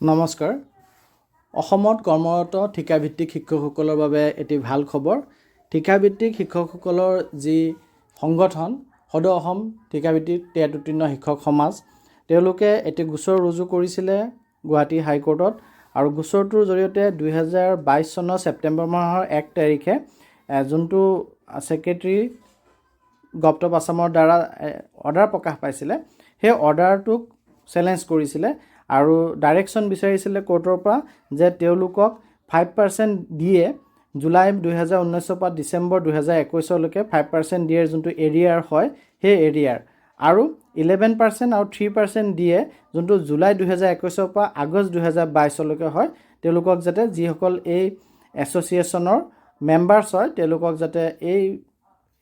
নমস্কাৰ। অসমত কৰ্মৰত ঠিকাভিত্তিক শিক্ষকসকলৰ বাবে এটি ভাল খবৰ। ঠিকাভিত্তিক শিক্ষকসকলৰ যি সংগঠন সদৌ অসম ঠিকাভিত্তিক টেট উত্তীৰ্ণ শিক্ষক সমাজ, তেওঁলোকে এটি গোচৰ ৰুজু কৰিছিলে গুৱাহাটী হাইকোৰ্টত আৰু গোচৰটোৰ জৰিয়তে 2022 চনৰ ছেপ্টেম্বৰ মাহৰ 1 তাৰিখে যোনটো ছেক্ৰেটাৰী গভৰ্ণমেণ্ট অফ আছামৰ দ্বাৰা অৰ্ডাৰ প্ৰকাশ পাইছিলে, সেই অৰ্ডাৰটোক চেলেঞ্জ কৰিছিলে আৰু ডাইৰেকশ্যন বিচাৰিছিলে কোৰ্টৰ পৰা যে তেওঁলোকক 5% দিয়ে জুলাই 2019 পৰা ডিচেম্বৰ 2021লৈকে 5% দিয়ে যোনটো এৰিয়াৰ হয় সেই এৰিয়াৰ, আৰু 11% আৰু 3% দিয়ে যোনটো জুলাই 2021 পৰা আগষ্ট 2022লৈকে হয়। তেওঁলোকক যাতে যিসকল এই এছ'চিয়েশ্যনৰ মেম্বাৰ্ছ হয় তেওঁলোকক যাতে এই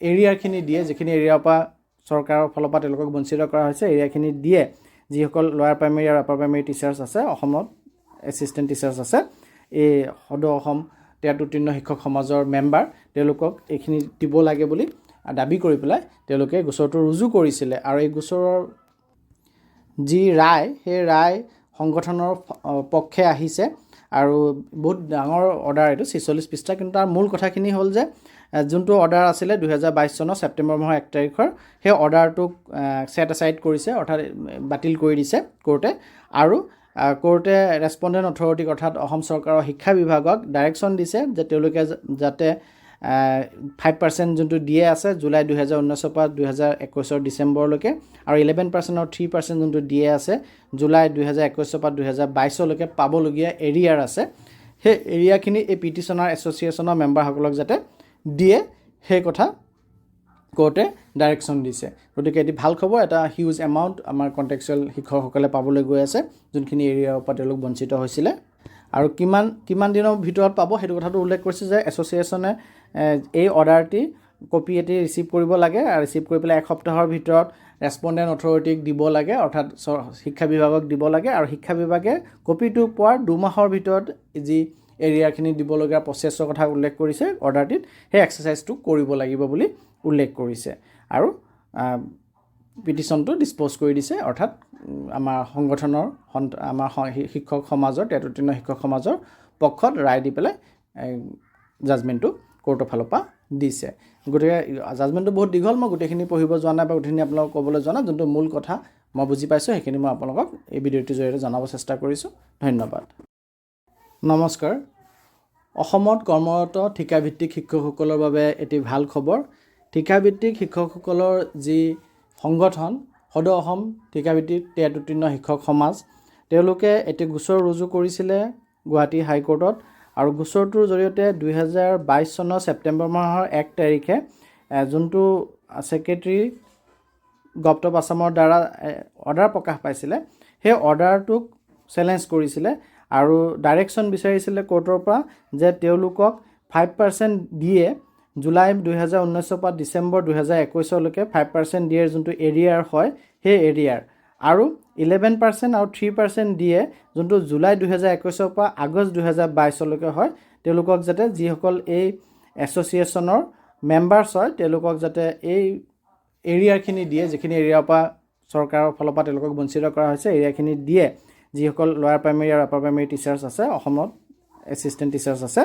এৰিয়াৰখিনি দিয়ে, যিখিনি এৰিয়াৰ পৰা চৰকাৰৰ ফালৰ পৰা তেওঁলোকক বঞ্চিত কৰা হৈছে, এৰিয়াখিনি দিয়ে। যিসকল লোৱাৰ প্ৰাইমেৰী আৰু আপাৰ প্ৰাইমেৰী টিচাৰ্ছ আছে, অসমত এছিষ্টেণ্ট টিচাৰ্ছ আছে, এই সদৌ অসম টেট উত্তীৰ্ণ শিক্ষক সমাজৰ মেম্বাৰ, তেওঁলোকক এইখিনি দিব লাগে বুলি দাবী কৰি পেলাই তেওঁলোকে গোচৰটো ৰুজু কৰিছিলে। আৰু এই গোচৰৰ যি ৰায়, সেই ৰায় সংগঠনৰ পক্ষে আহিছে আৰু বহুত ডাঙৰ অৰ্ডাৰ, এইটো 46 পৃষ্ঠা। কিন্তু তাৰ মূল কথাখিনি হ'ল যে যোনটো অৰ্ডাৰ আছিলে 2022 চনৰ ছেপ্টেম্বৰ মাহৰ 1 তাৰিখৰ, সেই অৰ্ডাৰটোক ছেট এছাইড কৰিছে, অৰ্থাৎ বাতিল কৰি দিছে কোৰ্টে। আৰু কোৰ্টে ৰেছপণ্ডেণ্ট অথৰিটিক অৰ্থাৎ অসম চৰকাৰৰ শিক্ষা বিভাগক ডাইৰেকশ্যন দিছে যে তেওঁলোকে যাতে 5% যোনটো দিয়ে আছে জুলাই 2019 পৰা 2021 ডিচেম্বৰলৈকে, আৰু 11% আৰু 3% যোনটো দিয়ে আছে জুলাই 2021 পৰা 2022লৈকে পাবলগীয়া এৰিয়াৰ আছে, সেই এৰিয়াখিনি এই পিটিশ্যনাৰ এছ'চিয়েশ্যনৰ মেম্বাৰসকলক যাতে দিয়ে, সেই কথা কোৰ্টে ডাইৰেকশ্যন দিছে। গতিকে এটি ভাল খবৰ, এটা হিউজ এমাউণ্ট আমাৰ কণ্টেক্সুৱেল শিক্ষকসকলে পাবলৈ গৈ আছে, যোনখিনি এৰিয়াৰ পৰা তেওঁলোক বঞ্চিত হৈছিলে। আৰু কিমান দিনৰ ভিতৰত পাব সেইটো কথাটো উল্লেখ কৰিছে যে এছ'চিয়েশ্যনে এই অৰ্ডাৰটি কপি এটি ৰিচিভ কৰিব লাগে, আৰু ৰিচিভ কৰি পেলাই এসপ্তাহৰ ভিতৰত ৰেছপণ্ডেণ্ট অথৰিটিক দিব লাগে, অৰ্থাৎ শিক্ষা বিভাগক দিব লাগে। আৰু শিক্ষা বিভাগে কপিটো পোৱাৰ 2 মাহৰ ভিতৰত যি এৰিয়াখিনি দিবলগীয়া প্ৰচেছৰ কথা উল্লেখ কৰিছে অৰ্ডাৰটিত, সেই এক্সাৰচাইজটো কৰিব লাগিব বুলি উল্লেখ কৰিছে। আৰু পিটিশ্যনটো ডিছপ'জ কৰি দিছে, অৰ্থাৎ আমাৰ সংগঠনৰ আমাৰ শিক্ষক সমাজৰ টেট উত্তীৰ্ণ শিক্ষক সমাজৰ পক্ষত ৰায় দি পেলাই জাজমেণ্টটো কোৰ্টৰ ফালৰ পৰা দিছে। গতিকে জাজমেণ্টটো বহুত দীঘল, মই গোটেইখিনি পঢ়িব যোৱা নাই বা গোটেইখিনি আপোনালোকক ক'বলৈ যোৱা নাই। যোনটো মূল কথা মই বুজি পাইছোঁ সেইখিনি মই আপোনালোকক এই ভিডিঅ'টোৰ জৰিয়তে জনাব চেষ্টা কৰিছোঁ। ধন্যবাদ। নমস্কাৰ। অসমত কৰ্মৰত ঠিকাভিত্তিক শিক্ষকসকলৰ বাবে এটি ভাল খবৰ। ঠিকাভিত্তিক শিক্ষকসকলৰ যি সংগঠন সদৌ অসম ঠিকাভিত্তিক টেট উত্তীৰ্ণ শিক্ষক সমাজ, তেওঁলোকে এটি গোচৰ ৰুজু কৰিছিলে গুৱাহাটী হাইকোৰ্টত আৰু গোচৰটোৰ জৰিয়তে 2022 চনৰ ছেপ্টেম্বৰ মাহৰ 1 তাৰিখে যোনটো ছেক্ৰেটাৰী গভৰ্ণমেণ্ট অফ আছামৰ দ্বাৰা অৰ্ডাৰ প্ৰকাশ পাইছিলে, সেই অৰ্ডাৰটোক চেলেঞ্জ কৰিছিলে আৰু ডাইৰেকশ্যন বিচাৰিছিলে কোৰ্টৰ পৰা যে তেওঁলোকক 5% দিয়ে জুলাই 2019 পৰা ডিচেম্বৰ 2021লৈকে 5% দিয়ে যোনটো এৰিয়াৰ হয় সেই এৰিয়াৰ, আৰু 11% আৰু 3% দিয়ে যোনটো জুলাই 2021 পৰা আগষ্ট 2022লৈকে হয়। তেওঁলোকক যাতে যিসকল এই এছ'চিয়েশ্যনৰ মেম্বাৰ্ছ হয় তেওঁলোকক যাতে এই এৰিয়াৰখিনি দিয়ে, যিখিনি এৰিয়াৰ পৰা চৰকাৰৰ ফালৰ পৰা তেওঁলোকক বঞ্চিত কৰা হৈছে, এৰিয়াখিনি দিয়ে। যিসকল লোৱাৰ প্ৰাইমেৰী আৰু আপাৰ প্ৰাইমেৰী টিচাৰ্ছ আছে, অসমত এছিষ্টেণ্ট টিচাৰ্ছ আছে,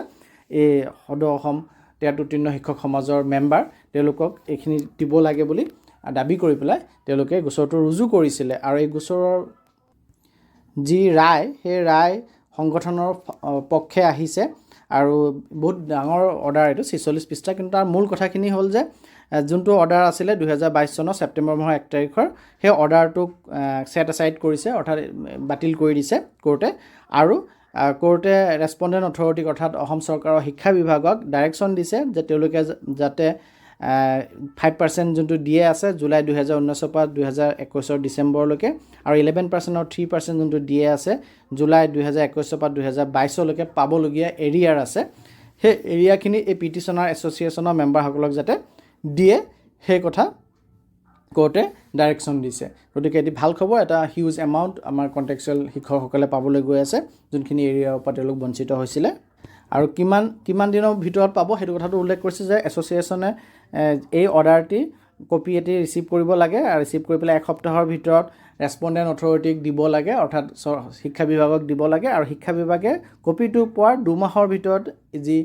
এই সদৌ অসম টেট উত্তীৰ্ণ শিক্ষক সমাজৰ মেম্বাৰ, তেওঁলোকক এইখিনি দিব লাগে বুলি দাবী কৰি পেলাই তেওঁলোকে গোচৰটো ৰুজু কৰিছিলে। আৰু এই গোচৰৰ যি ৰায়, সেই ৰায় সংগঠনৰ পক্ষে আহিছে আৰু বহুত ডাঙৰ অৰ্ডাৰ, এইটো 46 পৃষ্ঠা। কিন্তু তাৰ মূল কথাখিনি হ'ল যে যোনটো অৰ্ডাৰ আছিলে 2022 চনৰ ছেপ্টেম্বৰ মাহৰ 1 তাৰিখৰ, সেই অৰ্ডাৰটোক ছেট এছাইড কৰিছে, অৰ্থাৎ বাতিল কৰি দিছে কোৰ্টে। আৰু কোৰ্টে ৰেছপণ্ডেণ্ট অথৰিটিক অৰ্থাৎ অসম চৰকাৰৰ শিক্ষা বিভাগক ডাইৰেকশ্যন দিছে যে তেওঁলোকে যাতে 5% যোনটো দিয়ে আছে জুলাই 2019 পৰা 2021 ডিচেম্বৰলৈকে, আৰু 11% আৰু 3% যোনটো দিয়ে আছে জুলাই 2021 পৰা 2022লৈকে পাবলগীয়া এৰিয়াৰ আছে, সেই এৰিয়াখিনি এই পিটিশ্যনাৰ এছ'চিয়েশ্যনৰ মেম্বাৰসকলক যাতে দিয়ে, সেই কথা কোৰ্টে ডাইৰেকশ্যন দিছে। গতিকে এটি ভাল খবৰ, এটা হিউজ এমাউণ্ট আমাৰ কণ্টেক্সুৱেল শিক্ষকসকলে পাবলৈ গৈ আছে, যোনখিনি এৰিয়াৰ পৰা তেওঁলোক বঞ্চিত হৈছিলে। আৰু কিমান দিনৰ ভিতৰত পাব সেইটো কথাটো উল্লেখ কৰিছে যে এছ'চিয়েশ্যনে এই অৰ্ডাৰটি কপি এটি ৰিচিভ কৰিব লাগে, আৰু ৰিচিভ কৰি পেলাই এসপ্তাহৰ ভিতৰত ৰেছপণ্ডেণ্ট অথৰিটিক দিব লাগে, অৰ্থাৎ শিক্ষা বিভাগক দিব লাগে, আৰু শিক্ষা বিভাগে কপিটো পোৱাৰ 2 মাহৰ ভিতৰত যি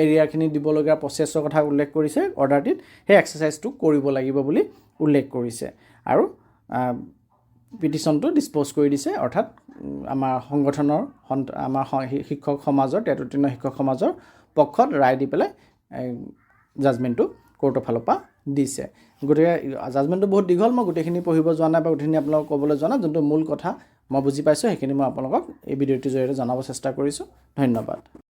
এৰিয়াৰখিনি দিবলগীয়া প্ৰচেছৰ কথা উল্লেখ কৰিছে অৰ্ডাৰটিত, সেই এক্সাৰচাইজটো কৰিব লাগিব বুলি উল্লেখ কৰিছে আৰু পিটিশ্যনটো ডিছপ'জ কৰি দিছে, অৰ্থাৎ আমাৰ সংগঠনৰ আমাৰ শিক্ষক সমাজৰ 33 শিক্ষক সমাজৰ পক্ষত ৰায় দি পেলাই জাজমেণ্টটো কোৰ্টৰ ফালৰ পৰা দিছে। গতিকে জাজমেণ্টটো বহুত দীঘল, মই গোটেইখিনি পঢ়িব যোৱা নাই বা গোটেইখিনি আপোনালোকক ক'বলৈ যোৱা নাই। যোনটো মূল কথা মই বুজি পাইছোঁ সেইখিনি মই আপোনালোকক এই ভিডিঅ'টোৰ জৰিয়তে জনাব চেষ্টা কৰিছোঁ। ধন্যবাদ।